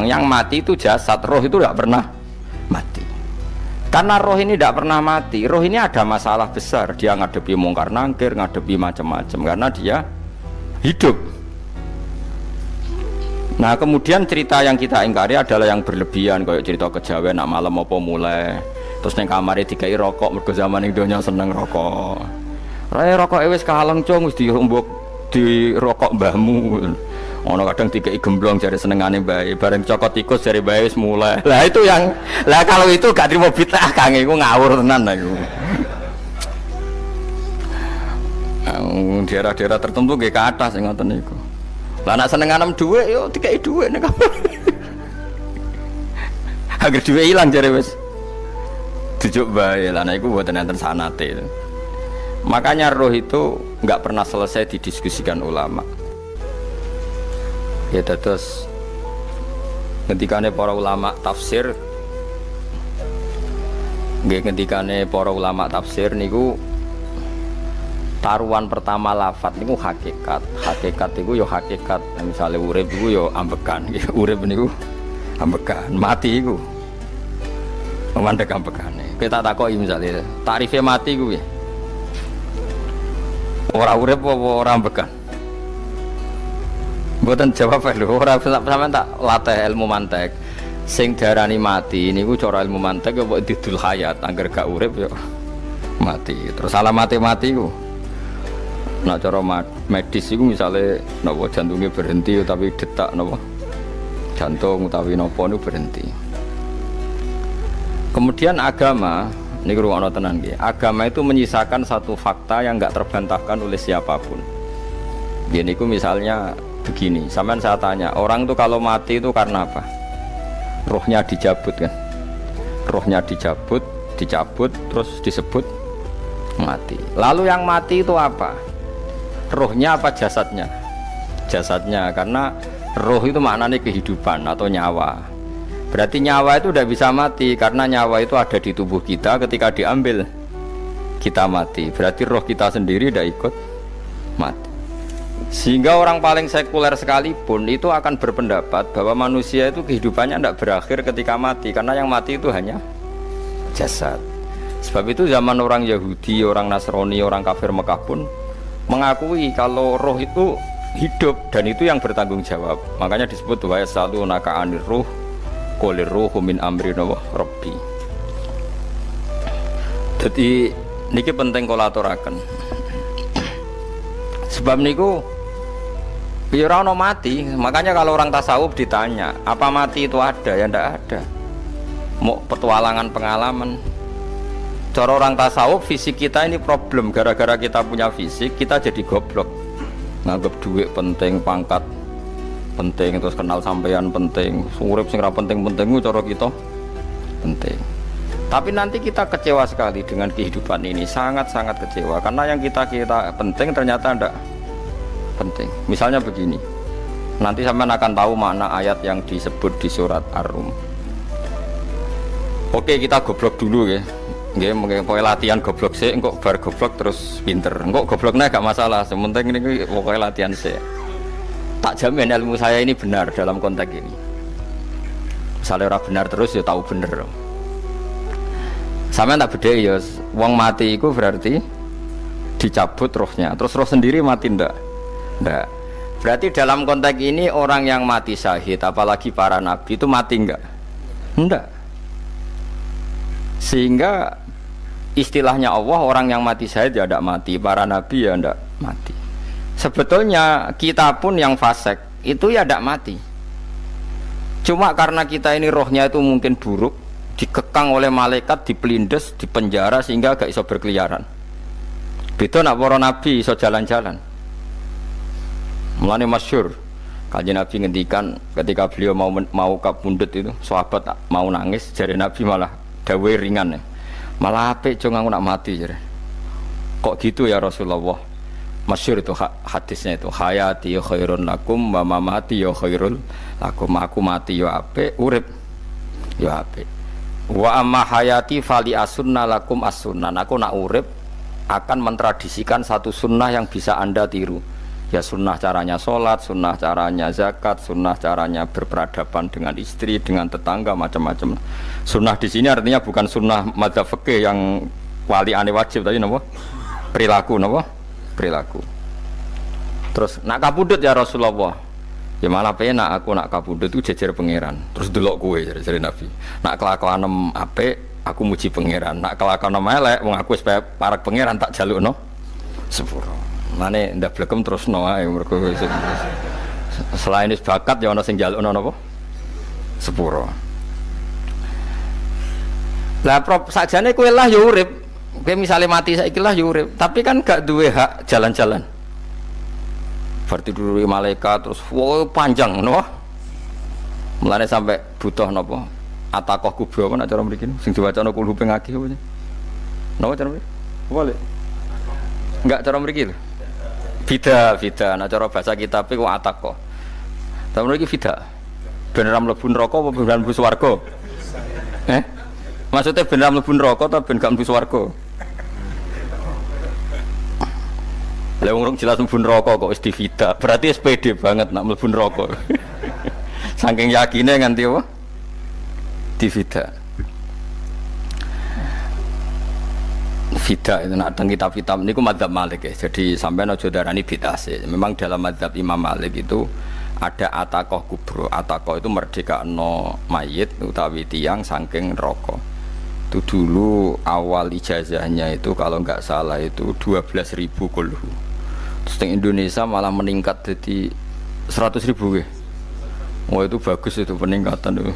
Yang mati itu jasad, roh itu tidak pernah mati. Karena roh ini tidak pernah mati, roh ini ada masalah besar. Dia ngadepi mungkar nangkir, ngadepi macam-macam karena dia hidup. Nah kemudian cerita yang kita ingkari adalah yang berlebihan, kayak cerita kejawen nak malam apa mulai terus neng kamare dikai rokok, mergo zaman ning donya seneng rokok. Rokok wis kaleng cung wis dirombok di rokok mbahmu. Ono kadang dikai gemblong jare senengane bae, bareng cokot tikus jare bae wis mulai. Lah itu yang kalau itu gak trimo bid'ah Kang iku ngawur tenan iku. Daerah-daerah tertentu nggih kathah sing ngoten niku. Lah nek senenganem dhuwit yo dikai dhuwit nek agar dhuwit ilang jare wis dijuk bae. Lah nek iku mboten enten sanate. Makanya roh itu enggak pernah selesai didiskusikan ulama. Ya terus ketikane para ulama tafsir nggih ketikane para ulama tafsir niku taruhan pertama lafat niku hakikat niku ya hakikat. Misalnya urip niku ya ambekan, urip niku ambekan, mati niku mandek ambekane. Kita takoki misalnya tarife mati ku piye? Ora urip apa ora ambekan? Mboten jawab lho, ora sampean tak latih ilmu mantek. Sing diarani mati niku cara ilmu mantek ya kok didul hayat, angger gak urip ya mati. Terus alamate mati ku nah cara medis itu misalnya napa jantungnya berhenti tapi detak napa jantung utawi napa itu berhenti. Kemudian agama ini ruang tenan nggih. Agama itu menyisakan satu fakta yang enggak terbantahkan oleh siapapun. Ini ku misalnya begini, sampean saya tanya, orang itu kalau mati itu karena apa? Rohnya dicabut kan? Rohnya dicabut terus disebut mati. Lalu yang mati itu apa? Rohnya apa jasadnya? Jasadnya, karena roh itu maknanya kehidupan atau nyawa. Berarti nyawa itu udah bisa mati karena nyawa itu ada di tubuh kita, ketika diambil kita mati. Berarti roh kita sendiri udah ikut mati. Sehingga orang paling sekuler sekalipun itu akan berpendapat bahwa manusia itu kehidupannya tidak berakhir ketika mati, karena yang mati itu hanya jasad. Sebab itu zaman orang Yahudi, orang Nasrani, orang kafir Mekah pun mengakui kalau roh itu hidup dan itu yang bertanggung jawab. Makanya disebut wa yasalunaka anir ruh qul ruhu min amri rabbi. Jadi niki penting kula aturaken. Sebab niku ya ora ono mati. Makanya kalau orang tasawuf ditanya, apa mati itu ada? Ya ndak ada. Mau petualangan pengalaman. Cara orang tasawuf fisik kita ini problem, gara-gara kita punya fisik kita jadi goblok. Nganggep duit penting, pangkat penting, terus kenal sampean penting, urip sing ra penting-penting cara kita penting. Tapi nanti kita kecewa sekali dengan kehidupan ini, sangat-sangat kecewa karena yang kita penting ternyata ndak penting. Misalnya begini, nanti sampean akan tahu makna ayat yang disebut di surat Ar-Rum. Oke, kita goblok dulu ya. Nggih, mengko latihan goblok sik, engko bar goblok terus pinter. Engko gobloknya gak masalah, sementing ini pokoknya latihan sik. Tak jamin ilmu saya ini benar dalam konteks ini. Misalnya orang benar terus ya tahu bener. Sampeyan tak bedheki ya, wong mati itu berarti dicabut rohnya, terus roh sendiri mati ndak? Ndak. Berarti dalam konteks ini orang yang mati syahid, apalagi para nabi itu mati enggak? Ndak. Sehingga istilahnya Allah, orang yang mati syahid ya tidak mati, para nabi ya tidak mati. Sebetulnya kita pun yang fasik itu ya tidak mati. Cuma karena kita ini rohnya itu mungkin buruk, dikekang oleh malaikat, dipelindes, dipenjara sehingga gak iso berkeliaran. Beda nak para nabi iso jalan-jalan. Mulane masyhur Kanjeng Nabi ngendikan ketika beliau mau kabundut itu, sahabat mau nangis, jare Nabi malah dawe ringan ya. Malah apik cung aku nak mati jare. Kok gitu ya Rasulullah? Masyhur itu hadisnya itu, hayati khairun lakum wa mamati ya khairul lakum. Aku mati ya apik, urip ya apik. Wa amma hayati fali asunna lakum as-sunnah. Aku nak urip akan mentradisikan satu sunnah yang bisa Anda tiru. Ya sunnah caranya sholat, sunnah caranya zakat, sunnah caranya berperadaban dengan istri, dengan tetangga, macam-macam. Sunnah di sini artinya bukan sunnah madzhab fikih yang wali ane wajib tadi, napa? Perilaku, napa? Perilaku. Terus nak kabudut ya Rasulullah. Ya malah penak aku nak kabudut itu jejer pangeran. Terus delok kowe jare Nabi. Nak kelakuan apik aku muji pangeran. Nak kelakuan elek wong aku supaya parak pangeran tak jalukno sepuro. Mane ndak blekem terus no ae mergo selain is bakat ya ana sing njalukno napa sepuro. Lah prop sakjane kowe lah ya urip. Kowe misale mati saiki lah ya urip, tapi kan gak duwe hak jalan-jalan. Berarti dulu malaikat terus wow panjang no. Mulane sampai butuh napa? Atakoh kubro apa nak cara mriki sing diwacana kulhu ping akeh apa. Napa cara mriki? Boleh. Enggak cara mriki lho. Fida, nah cara bahasa kitab iku atakoh. Tapi mriki fida. Ben ra mlebu neraka apa ben mlebu swarga? Maksudnya ben ra mlebu neraka ta ben gak mlebu swarga? Lah wong jelas mlebu neraka kok wis divida. Berarti SPD banget nak mlebu neraka. Saking yakine nganti apa? Divida. Fida itu nak teng kitab-kitab niku madzhab Malik ya. Jadi sampean aja darani bid'ah sih. Memang dalam madzhab Imam Malik itu ada atakoh kubro. Atakoh itu merdekakno mayit utawi tiyang saking neraka. Itu dulu awal ijazahnya itu kalau enggak salah itu 12.000 kulhu. Terus di Indonesia malah meningkat jadi 100.000 ya. Oh itu bagus itu peningkatan itu.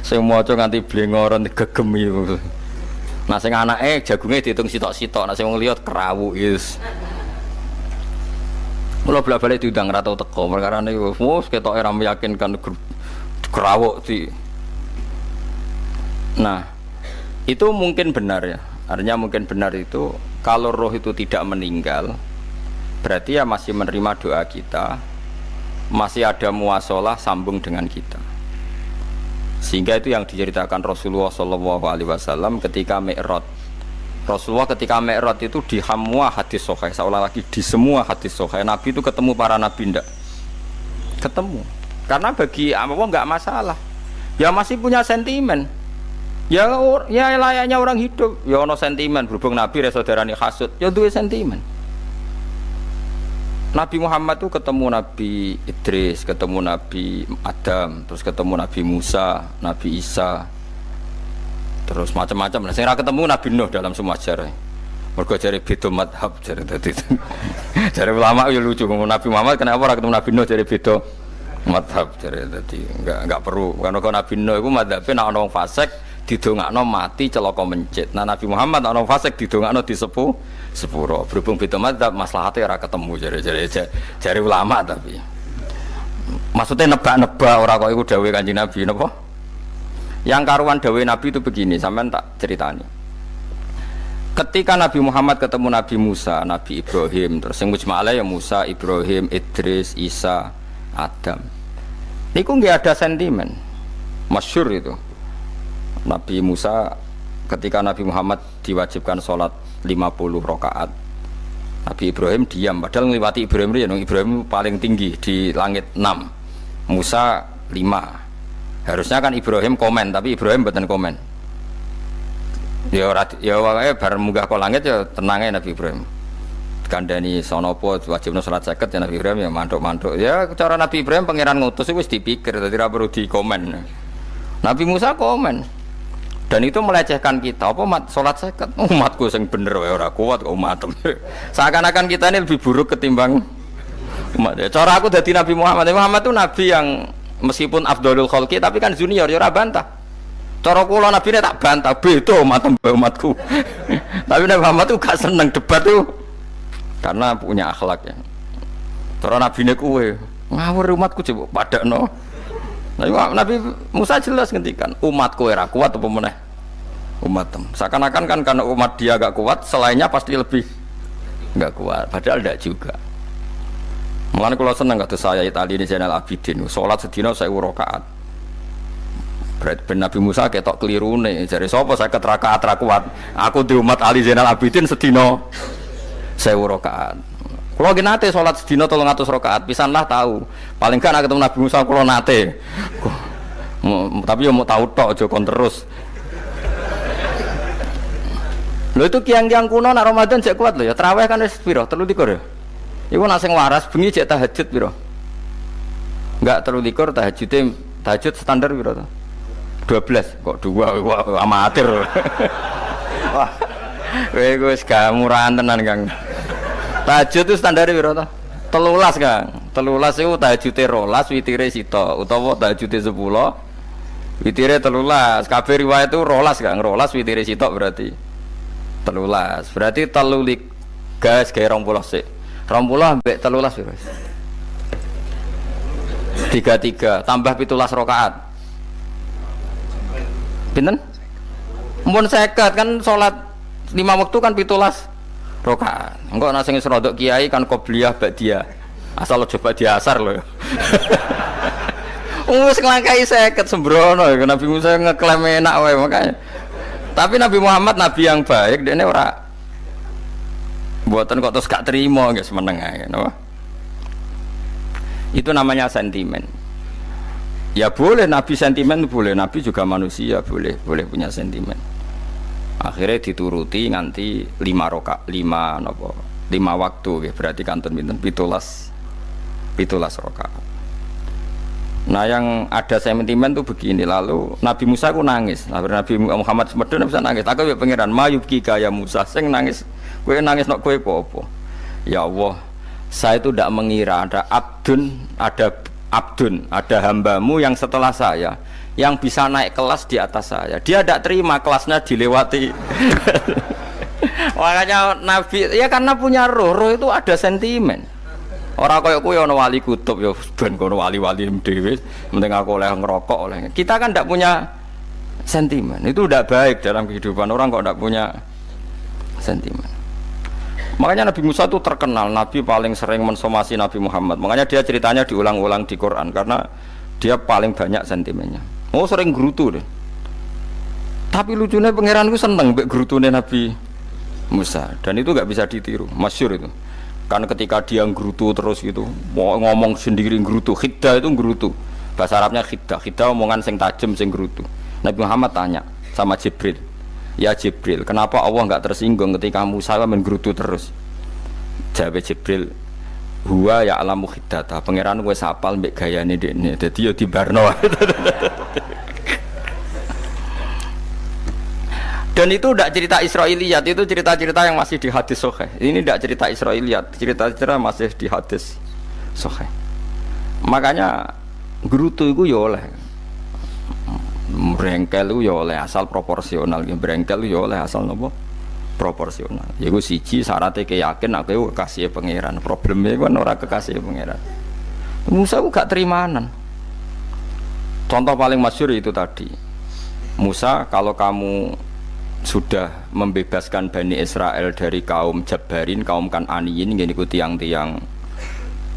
Saya mau coba nganti blengoran gegem itu. Nah sing anake jagunge diitung sitok-sitok, nah sing wong liya kerawu is. Mula balik diundang ra tau teko, perkara niku wis ketoke ra meyakinkan kerawuk di. Nah, itu mungkin benar ya. Artinya mungkin benar itu kalau roh itu tidak meninggal, berarti ya masih menerima doa kita, masih ada muasalah sambung dengan kita. Sehingga itu yang diceritakan Rasulullah SAW ketika Mi'raj. Rasulullah ketika Mi'raj itu di semua hadis sahih, seolah lagi di semua hadis sahih Nabi itu ketemu para nabi ndak? Ketemu. Karena bagi Allah nggak masalah. Ya masih punya sentimen. Ya layaknya orang hidup. Ya ono sentimen berhubung Nabi saudarane hasud. Ya duwe sentimen. Nabi Muhammad itu ketemu Nabi Idris, ketemu Nabi Adam, terus ketemu Nabi Musa, Nabi Isa, terus macam-macam. Nah, saya ketemu Nabi Nuh dalam semua sejarah. Mergo jare beda madhab jare dadi. Jare ulama ya lucu ngomong Nabi Muhammad kenapa ora ketemu Nabi Nuh jare beda madhab jare dadi enggak perlu. Karena Nabi Nuh iku madhabe nek ana wong fasik didongakno mati celaka mencit. Nah Nabi Muhammad ana wong fasik didongakno disepuh sepuro. Berhubung beda madzhab maslahatnya ora ketemu jare ulama tapi maksudnya nebak-nebak ora kok iku dawuhe Kanjeng Nabi napa? Yang karuan dawuhe Nabi itu begini, sampean tak ceritani. Ketika Nabi Muhammad ketemu Nabi Musa, Nabi Ibrahim, terus yang mujma'ala ya Musa, Ibrahim, Idris, Isa, Adam. Niku nggih ada sentimen. Masyhur itu. Nabi Musa ketika Nabi Muhammad diwajibkan sholat 50 rakaat, Nabi Ibrahim diam, padahal ngliwati Ibrahim ya, Ibrahim paling tinggi di langit 6, Musa 5. Harusnya kan Ibrahim komen, tapi Ibrahim mboten komen. Ya wae bar munggah ke langit ya tenangnya Nabi Ibrahim. Kandhani sonopo wajibna salat 50 ya Nabi Ibrahim ya mantuk-mantuk. Ya cara Nabi Ibrahim pangeran ngutus wis dipikir dadi ora perlu dikomen. Nabi Musa komen. Dan itu melecehkan kita, apa sholat seket, umatku yang bener ora kuat kok umatem. Seakan-akan kita ini lebih buruk ketimbang umat. Cara aku dari Nabi Muhammad itu Nabi yang meskipun Afdhalul Khalqi tapi kan junior, ya ora bantah. Cara kula Nabi ini tak bantah, beda umatku. Tapi Nabi Muhammad itu gak seneng debat tuh, karena punya akhlak ya. Cara Nabi ini kuwe, ngawur umatku coba padakno. Nabi Musa jelas ngendikan umatku ora kuat apa meneh umatem. Seakan-akan kan karena umat dia agak kuat, selainnya pasti lebih enggak kuat. Padahal tidak juga. Mulane kula seneng kados saya Itali ini Zainal Abidin, salat sedina 1000 rakaat. Berarti ben Nabi Musa ketok kelirune, jare sapa 50 rakaat ra kuat. Aku di umat Ali Zainal Abidin sedina 1000 rakaat. Kalau nggih nate salat sedina 300 rakaat, pisanlah tahu. Paling kan ketemu Nabi Musa kula nate. Tapi ya mau tahu tok aja kon terus. Lho itu kiang-kiang kuno nak Ramadan cek kuat lho ya. Tarawih kan wis piro? 23 ya. Iku nak sing waras bengi cek tahajud piro? Enggak 23 tahajud standar piro to? 12 kok 2 amatir. Wah. Kowe wis gak murahan tenan Kang. Tahajud itu standar piro to? 13 Kang. 13 iku tahajude 12 witire sita utawa tahajude 10 witire 13. Kabeh riwayat itu 12 Kang. 12 witire sita berarti 13. Berarti 3 gas gawe 20 sik. 20 ambek 13 piro? 33 tambah 17 rakaat. Pinten? Mun 50 kan salat 5 waktu kan 17 rakaat. Engko ana sing wis rodok kiai kan qobliyah ba'diyah. Asal coba diasar lho. Wis nglangkai 50 sembrono ya Nabi Musa ngeklaim enak wae makanya. Tapi Nabi Muhammad nabi yang baik dene ora mboten kok terus gak terima nggih semeneng ae napa. Itu namanya sentimen. Ya boleh Nabi sentimen boleh, Nabi juga manusia boleh punya sentimen. Akhirnya dituruti nganti 5 waktu ya, berarti kantun pinten 17 rakaat. Nah yang ada sentimen tuh begini, lalu Nabi Musa ku nangis. Nabi Muhammad semedon bisa nangis. Aku ya pangeran mayubki kaya Musa sing nangis. Kowe nangis nok kowe apa? Ya Allah, saya itu tidak mengira ada hambamu yang setelah saya yang bisa naik kelas di atas saya. Dia tidak terima kelasnya dilewati. Makanya Nabi ya karena punya roh itu ada sentimen. Orang kaya kowe ana wali kutub ya ben kono wali-wali dhewe, penting aku oleh ngerokok oleh. Kita kan tidak punya sentimen. Itu tidak baik dalam kehidupan orang kok tidak punya sentimen. Makanya Nabi Musa itu terkenal, Nabi paling sering mensomasi Nabi Muhammad. Makanya dia ceritanya diulang-ulang di Quran karena dia paling banyak sentimennya. Oh sering gerutu deh. Tapi lucunya pangeran itu seneng mbek gerutune Nabi Musa dan itu nggak bisa ditiru, masyhur itu. Kan ketika dia gerutu terus gitu, ngomong sendiri gerutu, khiddah itu gerutu. Bahasa Arabnya khiddah omongan sing tajem sing gerutu. Nabi Muhammad tanya sama Jibril. Ya Jibril, kenapa Allah enggak tersinggung ketika Musa menggerutu terus? Jawab Jibril, huwa ya alamu khiddata. Pangeran wis hafal mbek gayane dekne. Dadi ya dibarno. Dan itu tidak cerita Israiliyat, itu cerita-cerita yang masih di hadis sahih. Ini tidak cerita Israiliyat, cerita-cerita masih di hadis sahih. Makanya gerutu itu ya oleh brengkel itu ya oleh asal proporsional, brengkel itu ya oleh asal nopo proporsional. Yaiku siji syaratnya keyakin aku kekasih pangeran. Problemnya kan orang kekasih pangeran. Musa itu gak terimanan. Contoh paling masyhur itu tadi. Musa, kalau kamu sudah membebaskan Bani Israel dari kaum Jabbarin, kaum Kan'aniyin, ngene iku tiang-tiang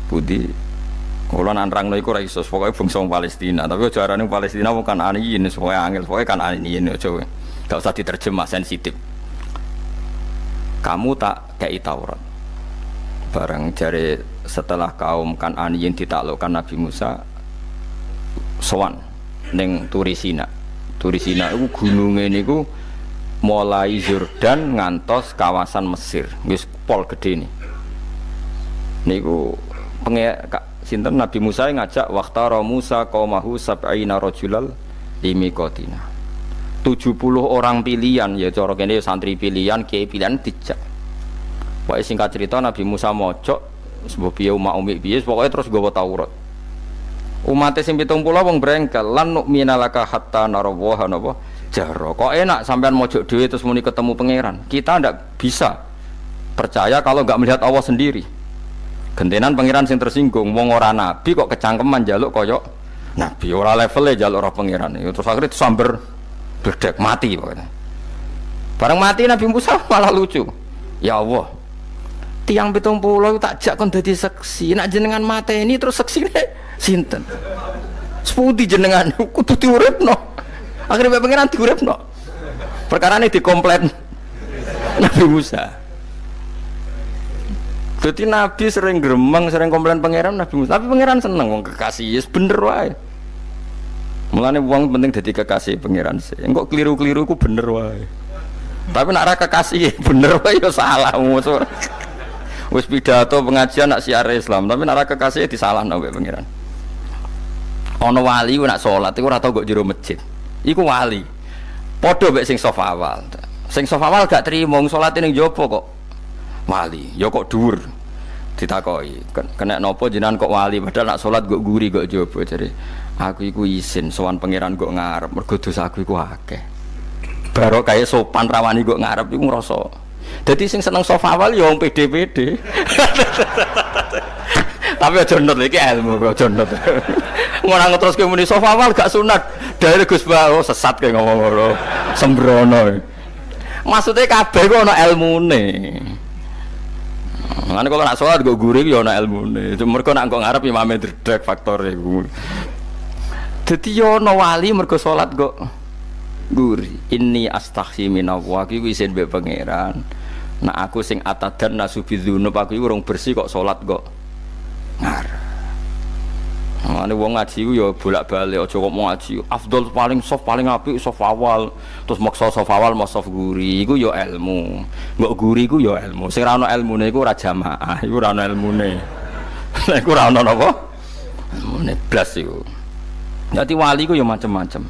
budi. Kalau nanrang iku ora iso, pokoke bangsa Palestina, tapi aja arane Palestina bukan Kan'aniyin, pokoke angel, pokoke Kan'aniyin aja. Gak usah diterjemah sensitif. Kamu tak kei Taurat. Bareng jare setelah kaum Kan'aniyin ditaklukkan Nabi Musa sowan ning Turisina. Turisina iku gununge niku mulai Yordan ngantos kawasan Mesir, wis pol gede nih. Niku sinten Nabi Musa ngajak waqtara Musa qaumahu sab'ina rajulal limiqatina. 70 orang pilihan ya cara kene santri pilihan, kiai pilihan dijak. Pokoke singkat cerita Nabi Musa mojok sebab piye umat umi piye pokoke terus nggawa Taurat. Umat sing 70 wong brengkel lan nu'mina laka hatta narawaha napa jahra. Kok enak sampean mojok dhewe terus muni ketemu pangeran. Kita ndak bisa percaya kalau enggak melihat Allah sendiri. Gentenan pangeran sing tersinggung wong ora nabi kok kecangkeman njaluk kaya nabi ora levele njaluk roh pangeran. Terus akhirnya samber bledek mati pokoknya. Bareng mati Nabi Musa malah lucu. Ya Allah, tiang 70 tak jak kon dadi seksi. Nek jenengan mateni terus seksine sinten? Sepundi jenengan kudu diuripno. Akhirnya pangeran diuripno. Perkarane dikomplain Nabi Musa. Jadi Nabi sering gremeng, sering komplain pangeran Nabi Musa. Tapi pangeran seneng wong kekasih, yes bener wae. Mulane wong penting dadi kekasih pangeran sih. Engko keliru-keliru ku bener wae. Tapi nak ra kekasih bener wae ya salah musuh. Wis pidato pengajian nak siar Islam, tapi nak ra kekasih disalahno mbek pangeran. Ana wali ku nak salat iku ora tau kok jero masjid. Iku wali. Padha mbek sing saf awal. Sing saf awal gak trimo salate ning jopo kok. Wali, ya kok dhuwur. Ditakoki, kena napa jenengan kok wali padahal nak salat kok guri kok jaba jare. Aku iku isin sowan pangeran kok ngarep mergo dosaku iku akeh. Baro kaya sopan rawani kok ngarep iku ngrasa. Dadi sing seneng sofa awal ya wong pede-pede. Tapi aja nut iki ilmu kok aja nut. Ngono ngeteruske muni sofa awal gak sunat. Dari Gus Bawo sesat kaya ngomong ngono. Sembrono. Maksudnya kabeh kok ana ilmune. Ngene kalau nak sholat gue gurih ya ana ilmune. Mergo nak kok ngarep imame dredeg faktore iku. Dadi yo ana wali mergo salat kok gurih. Inni astaghfi minallah iki isin mbek pangeran. Nak aku sing atadan nasubidzunub aku iki urung bersih kok salat kok ngarep. Ane wong ngaji ku ya bolak-balik aja kok mau ngaji. Afdol paling soft paling apik soft awal. Terus maksa soft awal mau soft guri iku ya ilmu. Mbok guri ku ya ilmu. Sing ora ana ilmune iku ora jamaah, iku ora ana ilmune. Nek ora ana napa? Ilmune blas iku. Dadi wali ku ya macam-macam.